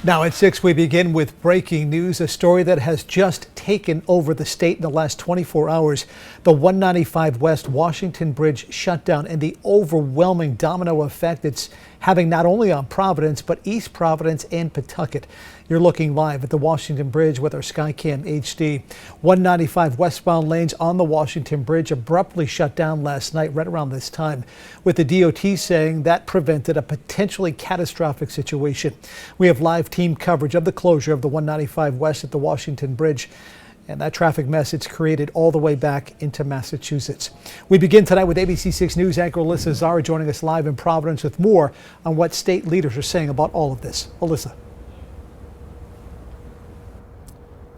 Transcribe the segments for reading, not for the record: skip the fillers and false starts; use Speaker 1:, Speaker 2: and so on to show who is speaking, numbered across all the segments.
Speaker 1: Now at 6, we begin with breaking news, a story that has just taken over the state in the last 24 hours. The 195 West Washington Bridge shutdown and the overwhelming domino effect it's having not only on Providence, but East Providence and Pawtucket. You're looking live at the Washington Bridge with our Skycam HD. 195 westbound lanes on the Washington Bridge abruptly shut down last night right around this time, with the DOT saying that prevented a potentially catastrophic situation. We have live team coverage of the closure of the 195 West at the Washington Bridge, and that traffic mess it's created all the way back into Massachusetts. We begin tonight with ABC 6 News anchor Alyssa Zara joining us live in Providence with more on what state leaders are saying about all of this. Alyssa.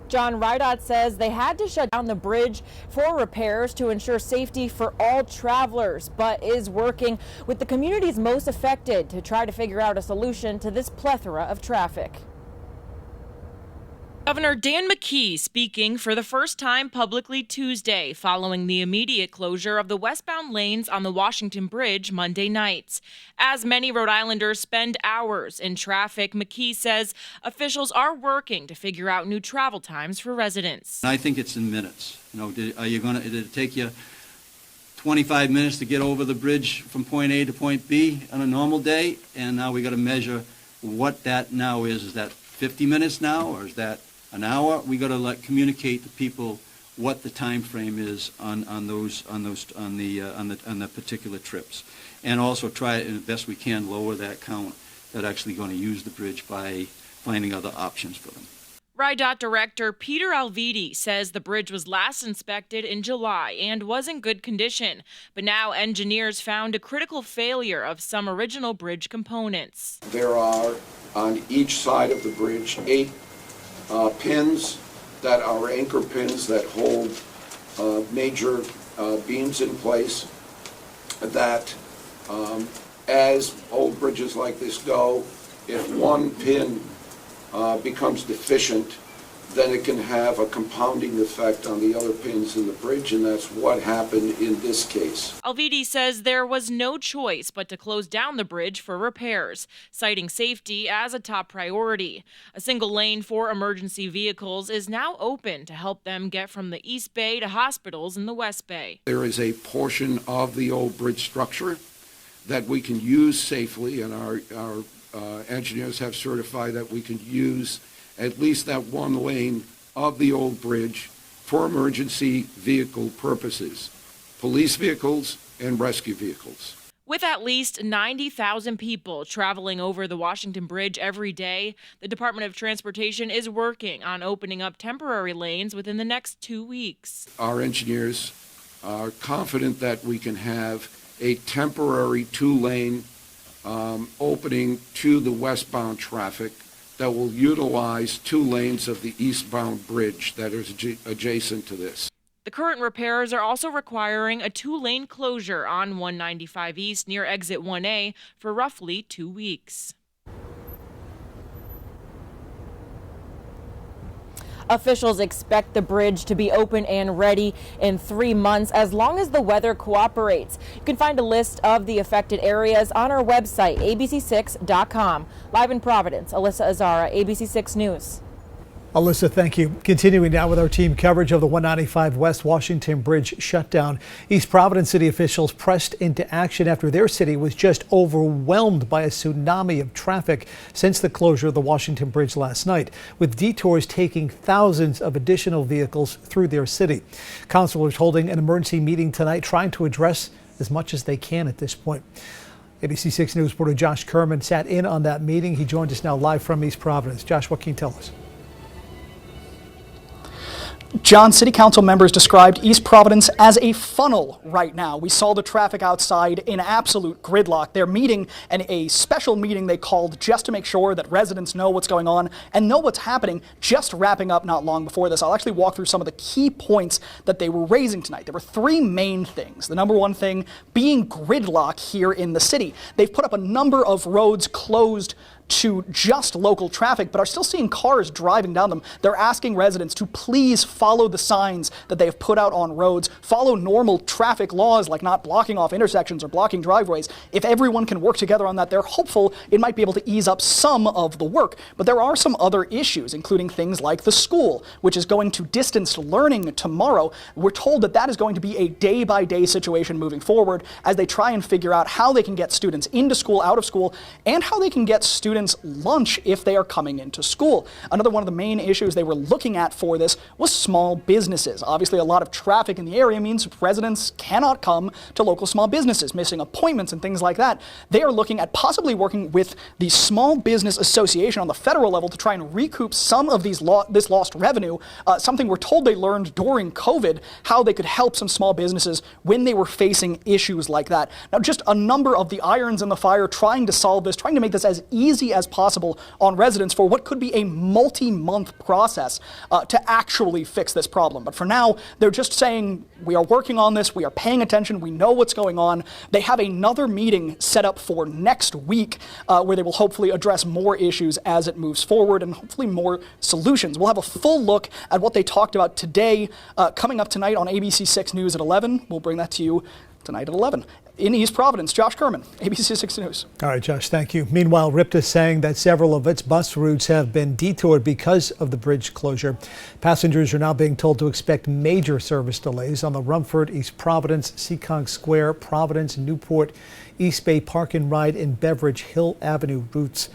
Speaker 2: John, RIDOT says they had to shut down the bridge for repairs to ensure safety for all travelers, but is working with the communities most affected to try to figure out a solution to this plethora of traffic.
Speaker 3: Governor Dan McKee speaking for the first time publicly Tuesday following the immediate closure of the westbound lanes on the Washington Bridge Monday nights. As many Rhode Islanders spend hours in traffic, McKee says officials are working to figure out new travel times for residents.
Speaker 4: I think it's in minutes. Did it take you 25 minutes to get over the bridge from point A to point B on a normal day? And now we got to measure what that now is. Is that 50 minutes now, or is that an hour? We got to communicate to people what the time frame is on the particular trips, and also try as best we can lower that count that actually going to use the bridge by finding other options for them.
Speaker 3: RIDOT Director Peter Alviti says the bridge was last inspected in July and was in good condition, but now engineers found a critical failure of some original bridge components.
Speaker 5: There are on each side of the bridge 8 pins that are anchor pins that hold major beams in place that as old bridges like this go, if one pin becomes deficient, then it can have a compounding effect on the other pins in the bridge, and that's what happened in this case.
Speaker 3: Alviti says there was no choice but to close down the bridge for repairs, citing safety as a top priority. A single lane for emergency vehicles is now open to help them get from the East Bay to hospitals in the West Bay.
Speaker 5: There is a portion of the old bridge structure that we can use safely, and our engineers have certified that we can use at least that one lane of the old bridge for emergency vehicle purposes, police vehicles and rescue vehicles.
Speaker 3: With at least 90,000 people traveling over the Washington Bridge every day, the Department of Transportation is working on opening up temporary lanes within the next 2 weeks.
Speaker 5: Our engineers are confident that we can have a temporary 2-lane opening to the westbound traffic that will utilize 2 lanes of the eastbound bridge that is adjacent to this.
Speaker 3: The current repairs are also requiring a 2-lane closure on 195 East near exit 1A for roughly 2 weeks.
Speaker 2: Officials expect the bridge to be open and ready in 3 months as long as the weather cooperates. You can find a list of the affected areas on our website, abc6.com. Live in Providence, Alyssa Azara, ABC 6 News.
Speaker 1: Alyssa, thank you. Continuing now with our team coverage of the 195 West Washington Bridge shutdown. East Providence city officials pressed into action after their city was just overwhelmed by a tsunami of traffic since the closure of the Washington Bridge last night, with detours taking thousands of additional vehicles through their city. Councilors holding an emergency meeting tonight trying to address as much as they can at this point. ABC 6 News reporter Josh Kerman sat in on that meeting. He joins us now live from East Providence. Josh, what can you tell us?
Speaker 6: John, City Council members described East Providence as a funnel right now. We saw the traffic outside in absolute gridlock. They're meeting, and a special meeting they called just to make sure that residents know what's going on and know what's happening, just wrapping up not long before this. I'll actually walk through some of the key points that they were raising tonight. There were 3 main things. The number one thing being gridlock here in the city. They've put up a number of roads closed to just local traffic, but are still seeing cars driving down them. They're asking residents to please follow the signs that they have put out on roads, follow normal traffic laws like not blocking off intersections or blocking driveways. If everyone can work together on that, they're hopeful it might be able to ease up some of the work. But there are some other issues, including things like the school, which is going to distance learning tomorrow. We're told that that is going to be a day-by-day situation moving forward as they try and figure out how they can get students into school, out of school, and how they can get students lunch if they are coming into school. Another one of the main issues they were looking at for this was small businesses. Obviously, a lot of traffic in the area means residents cannot come to local small businesses, missing appointments and things like that. They are looking at possibly working with the Small Business Association on the federal level to try and recoup some of this lost revenue, something we're told they learned during COVID, how they could help some small businesses when they were facing issues like that. Now, just a number of the irons in the fire trying to solve this, trying to make this as easy as possible on residents for what could be a multi-month process to actually fix this problem. But for now, they're just saying, we are working on this, we are paying attention, we know what's going on. They have another meeting set up for next week where they will hopefully address more issues as it moves forward and hopefully more solutions. We'll have a full look at what they talked about today coming up tonight on ABC 6 News at 11. We'll bring that to you tonight at 11. In East Providence, Josh Kerman, ABC 6 News.
Speaker 1: All right, Josh, thank you. Meanwhile, RIPTA is saying that several of its bus routes have been detoured because of the bridge closure. Passengers are now being told to expect major service delays on the Rumford, East Providence, Seekonk Square, Providence, Newport, East Bay Park and Ride, and Beveridge Hill Avenue routes.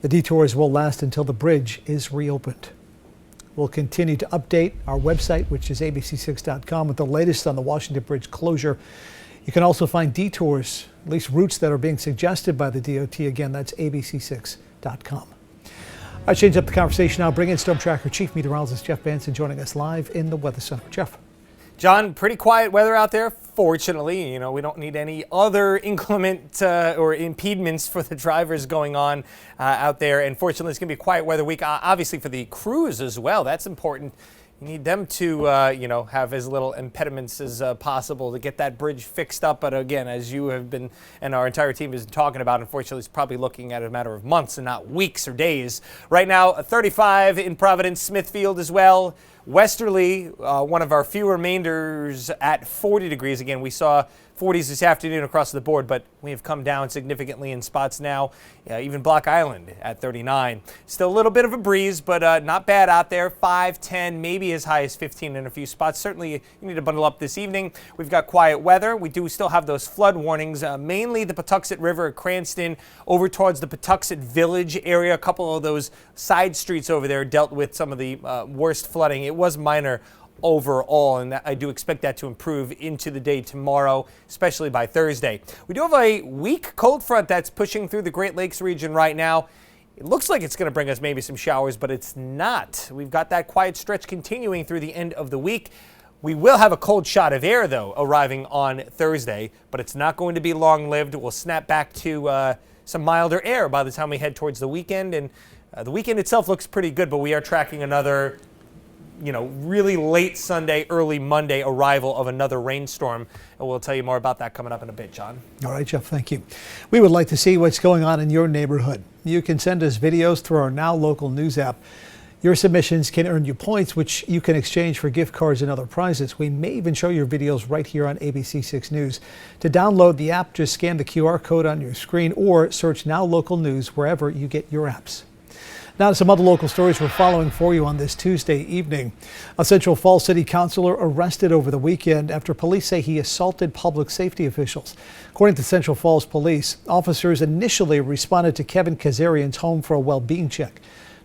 Speaker 1: The detours will last until the bridge is reopened. We'll continue to update our website, which is abc6.com, with the latest on the Washington Bridge closure. You can also find detours, at least routes that are being suggested by the DOT. Again, that's abc6.com. I change up the conversation now. Bring in Storm Tracker Chief Meteorologist Jeff Benson joining us live in the Weather Center. Jeff.
Speaker 7: John, pretty quiet weather out there. Fortunately, you know, we don't need any other inclement or impediments for the drivers going on out there. And fortunately, it's going to be a quiet weather week, obviously for the crews as well. That's important. You need them to, have as little impediments as possible to get that bridge fixed up. But again, as you have been and our entire team has been talking about, unfortunately, it's probably looking at a matter of months and not weeks or days. Right now, 35 in Providence, Smithfield as well. Westerly, one of our few remainders at 40 degrees. Again, we saw 40s this afternoon across the board, but we have come down significantly in spots now. Even Block Island at 39. Still a little bit of a breeze, but not bad out there. 5, 10, maybe as high as 15 in a few spots. Certainly, you need to bundle up this evening. We've got quiet weather. We do still have those flood warnings, mainly the Patuxent River at Cranston, over towards the Patuxent Village area. A couple of those side streets over there dealt with some of the worst flooding. It was minor overall, and I do expect that to improve into the day tomorrow, especially by Thursday. We do have a weak cold front that's pushing through the Great Lakes region right now. It looks like it's going to bring us maybe some showers, but it's not. We've got that quiet stretch continuing through the end of the week. We will have a cold shot of air, though, arriving on Thursday, but it's not going to be long-lived. We'll snap back to some milder air by the time we head towards the weekend, and the weekend itself looks pretty good, but we are tracking another really late Sunday, early Monday arrival of another rainstorm. And we'll tell you more about that coming up in a bit, John.
Speaker 1: All right, Jeff, thank you. We would like to see what's going on in your neighborhood. You can send us videos through our Now Local News app. Your submissions can earn you points, which you can exchange for gift cards and other prizes. We may even show your videos right here on ABC 6 News. To download the app, just scan the QR code on your screen or search Now Local News wherever you get your apps. Now to some other local stories we're following for you on this Tuesday evening. A Central Falls City councilor arrested over the weekend after police say he assaulted public safety officials. According to Central Falls Police, officers initially responded to Kevin Kazarian's home for a well-being check.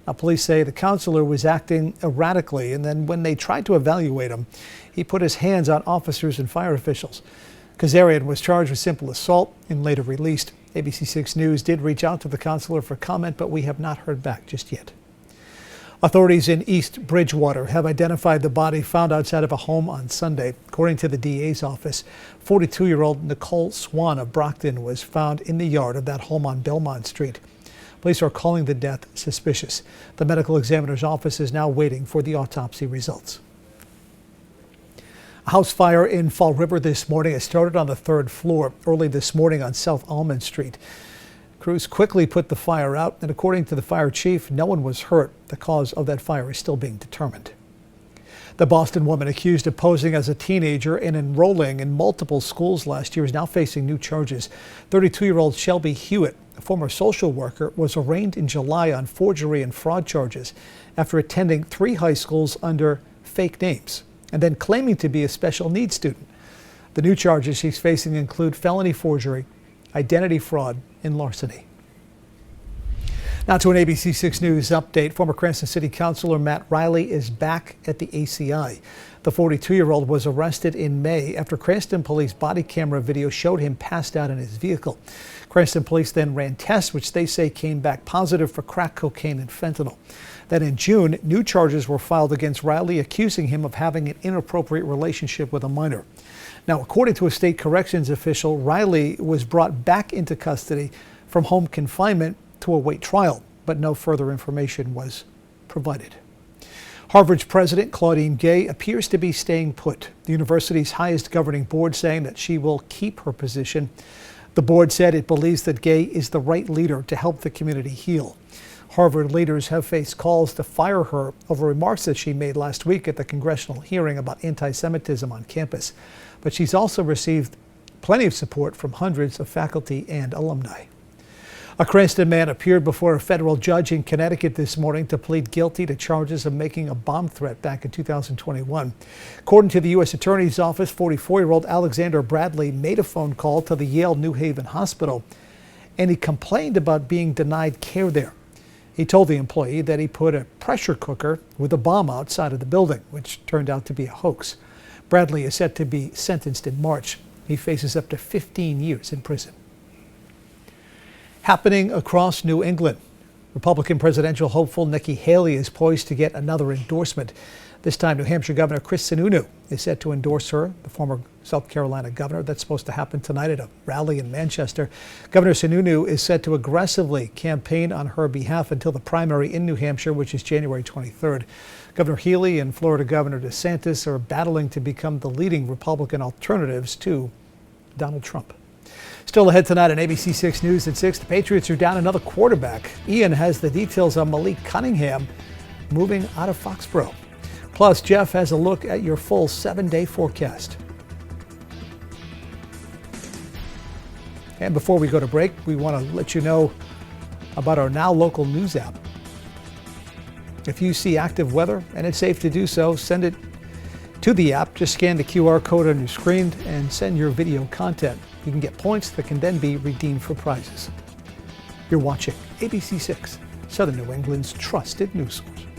Speaker 1: Now, police say the councilor was acting erratically, and then when they tried to evaluate him, he put his hands on officers and fire officials. Kazarian was charged with simple assault and later released. ABC 6 News did reach out to the councilor for comment, but we have not heard back just yet. Authorities in East Bridgewater have identified the body found outside of a home on Sunday. According to the DA's office, 42-year-old Nicole Swan of Brockton was found in the yard of that home on Belmont Street. Police are calling the death suspicious. The medical examiner's office is now waiting for the autopsy results. A house fire in Fall River this morning. It started on the 3rd floor early this morning on South Almond Street. Crews quickly put the fire out, and according to the fire chief, no one was hurt. The cause of that fire is still being determined. The Boston woman accused of posing as a teenager and enrolling in multiple schools last year is now facing new charges. 32-year-old Shelby Hewitt, a former social worker, was arraigned in July on forgery and fraud charges after attending 3 high schools under fake names and then claiming to be a special needs student. The new charges she's facing include felony forgery, identity fraud, and larceny. Now to an ABC 6 News update. Former Cranston City Councilor Matt Riley is back at the ACI. The 42-year-old was arrested in May after Cranston police body camera video showed him passed out in his vehicle. Cranston police then ran tests which they say came back positive for crack cocaine and fentanyl. Then in June, new charges were filed against Riley, accusing him of having an inappropriate relationship with a minor. Now, according to a state corrections official, Riley was brought back into custody from home confinement to await trial, but no further information was provided. Harvard's president, Claudine Gay, appears to be staying put. The university's highest governing board saying that she will keep her position. The board said it believes that Gay is the right leader to help the community heal. Harvard leaders have faced calls to fire her over remarks that she made last week at the congressional hearing about anti-Semitism on campus. But she's also received plenty of support from hundreds of faculty and alumni. A Cranston man appeared before a federal judge in Connecticut this morning to plead guilty to charges of making a bomb threat back in 2021. According to the U.S. Attorney's Office, 44-year-old Alexander Bradley made a phone call to the Yale New Haven Hospital, and he complained about being denied care there. He told the employee that he put a pressure cooker with a bomb outside of the building, which turned out to be a hoax. Bradley is set to be sentenced in March. He faces up to 15 years in prison. Happening across New England. Republican presidential hopeful Nikki Haley is poised to get another endorsement. This time, New Hampshire Governor Chris Sununu is set to endorse her, the former South Carolina governor. That's supposed to happen tonight at a rally in Manchester. Governor Sununu is set to aggressively campaign on her behalf until the primary in New Hampshire, which is January 23rd. Governor Healy and Florida Governor DeSantis are battling to become the leading Republican alternatives to Donald Trump. Still ahead tonight on ABC 6 News at 6, the Patriots are down another quarterback. Ian has the details on Malik Cunningham moving out of Foxborough. Plus, Jeff has a look at your full 7-day forecast. And before we go to break, we want to let you know about our Now Local News app. If you see active weather and it's safe to do so, send it to the app. Just scan the QR code on your screen and send your video content. You can get points that can then be redeemed for prizes. You're watching ABC 6, Southern New England's trusted news source.